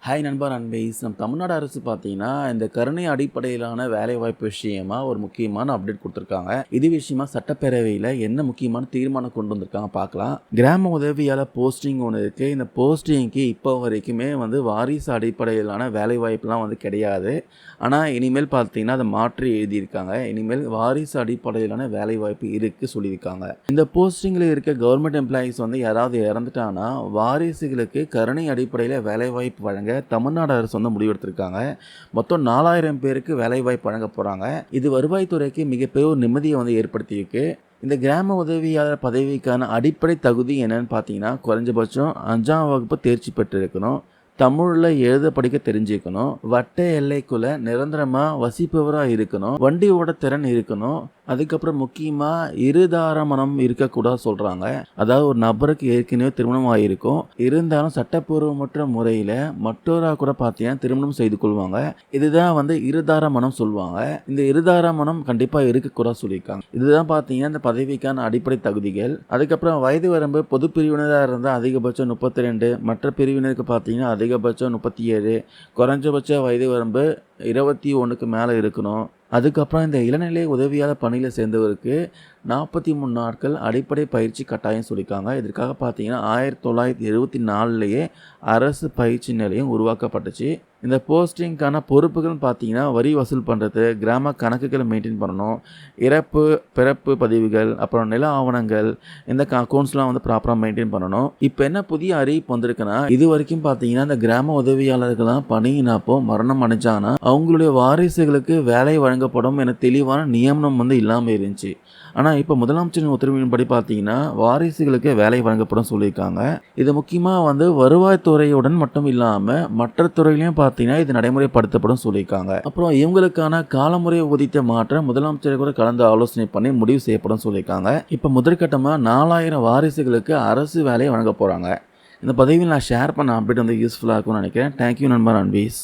Hi நண்பா நண்பீஸ். நம்ம தமிழ்நாடு அரசு பார்த்தீங்கன்னா, இந்த கருணை அடிப்படையிலான வேலைவாய்ப்பு விஷயமா ஒரு முக்கியமான அப்டேட் குடுத்துருக்காங்க. இது விஷயமா சட்டப்பேரவையில என்ன முக்கியமான தீர்மானம் கொண்டு வந்திருக்காங்க பார்க்கலாம். கிராம உதவியாளர் போஸ்டிங் ஒண்ணு இருக்கு. இந்த போஸ்டிங்க்கு இப்போ வரைக்குமே வாரிசு அடிப்படையிலான வேலைவாய்ப்புலாம் கிடையாது. ஆனா, இனிமேல் பார்த்தீங்கன்னா, அத மாற்றி எழுதியிருக்காங்க. இனிமேல் வாரிசு அடிப்படையிலான வேலைவாய்ப்பு இருக்கு சொல்லியிருக்காங்க. இந்த போஸ்டிங்ல இருக்க கவர்மெண்ட் எம்ப்ளாயீஸ் யாராவது இறந்துட்டாங்கன்னா, வாரிசுகளுக்கு கருணை அடிப்படையில வேலைவாய்ப்பு வழங்க தமிழ்நாடு அரசு முடிவெடுத்திருக்காங்க. மொத்தம் 4000 பேருக்கு வேலைவாய்ப்பு வழங்க போறாங்க. இது வருவாய்த்துறைக்கு மிகப்பெரிய ஒரு நிம்மதியை ஏற்படுத்தியிருக்கு. இந்த கிராம உதவியாளர் பதவிக்கான அடிப்படை தகுதி என்னன்னு பார்த்தீங்கன்னா, குறைஞ்சபட்சம் 5ஆம் வகுப்பு தேர்ச்சி பெற்றிருக்கணும். தமிழில் எழுத படிக்க தெரிஞ்சுக்கணும். வட்ட எல்லைக்குள்ள நிரந்தரமா வசிப்பவரா இருக்கணும். வண்டி ஓட திறன் இருக்கணும். அதுக்கப்புறம் முக்கியமா இருதார மனம் இருக்கக்கூடாது சொல்றாங்க. அதாவது ஒரு நபருக்கு ஏற்கனவே திருமணம் ஆகியிருக்கும், இருந்தாலும் சட்டப்பூர்வமற்ற முறையில மற்றொரு கூட பார்த்தீங்கன்னா திருமணம் செய்து கொள்வாங்க. இதுதான் இருதார மனம் சொல்லுவாங்க. இந்த இருதார மனம் கண்டிப்பா இருக்கக்கூடாது சொல்லியிருக்காங்க. இதுதான் பார்த்தீங்கன்னா இந்த பதவிக்கான அடிப்படை தகுதிகள். அதுக்கப்புறம் வயது வரம்பு பொது பிரிவினராக இருந்தால் அதிகபட்சம் 32, மற்ற பிரிவினருக்கு பார்த்தீங்கன்னா அதிகபட்சம் 37, குறைஞ்சபட்ச வயது வரம்பு 21க்கு மேலே இருக்கணும். அதுக்கப்புறம் இந்த இளநிலை உதவியாளர் பணியில் சேர்ந்தவருக்கு 43 நாட்கள் அடிப்படை பயிற்சி கட்டாயம் சொல்லியிருக்காங்க. இதற்காக பார்த்தீங்கன்னா 1974லேயே அரசு பயிற்சி நிலையம் உருவாக்கப்பட்டுச்சு. இந்த போஸ்டிங்கான பொறுப்புகள்னு பார்த்தீங்கன்னா வரி வசூல் பண்ணுறது, கிராம கணக்குகளை மெயின்டைன் பண்ணணும், இறப்பு பிறப்பு பதிவுகள், அப்புறம் நில ஆவணங்கள், இந்த அக்கௌண்ட்ஸ்லாம் ப்ராப்பராக மெயின்டைன் பண்ணணும். இப்போ என்ன புதிய அறிவிப்பு வந்திருக்குன்னா, இது வரைக்கும் பார்த்தீங்கன்னா இந்த கிராம உதவியாளர்கள்லாம் பணியினப்போ மரணம் அடைஞ்சாங்கன்னா அவங்களுடைய வாரிசுகளுக்கு வேலை வழங்கப்படும் என தெளிவான நியமனம் இல்லாமல் இருந்துச்சு. ஆனால் இப்போ முதலமைச்சரின் உத்தரவின்படி பார்த்தீங்கன்னா வாரிசுகளுக்கு வேலை வழங்கப்படும் சொல்லியிருக்காங்க. இது முக்கியமாக வருவாய்த்துறையுடன் மட்டும் இல்லாமல் மற்ற துறையிலையும் பார்த்தீங்கன்னா இது நடைமுறைப்படுத்தப்படும் சொல்லியிருக்காங்க. அப்புறம் இவங்களுக்கான காலமுறை ஊதியத்தை மாற்ற முதலமைச்சரை கூட கலந்து ஆலோசனை பண்ணி முடிவு செய்யப்படும் சொல்லியிருக்காங்க. இப்போ முதற்கட்டமாக 4000 வாரிசுகளுக்கு அரசு வேலையை வழங்க போகிறாங்க. இந்த பதவியில் நான் ஷேர் பண்ண அப்டேட் யூஸ்ஃபுல்லாக இருக்கும்னு நினைக்கிறேன். தேங்க்யூ நண்பர் அன்பீஸ்.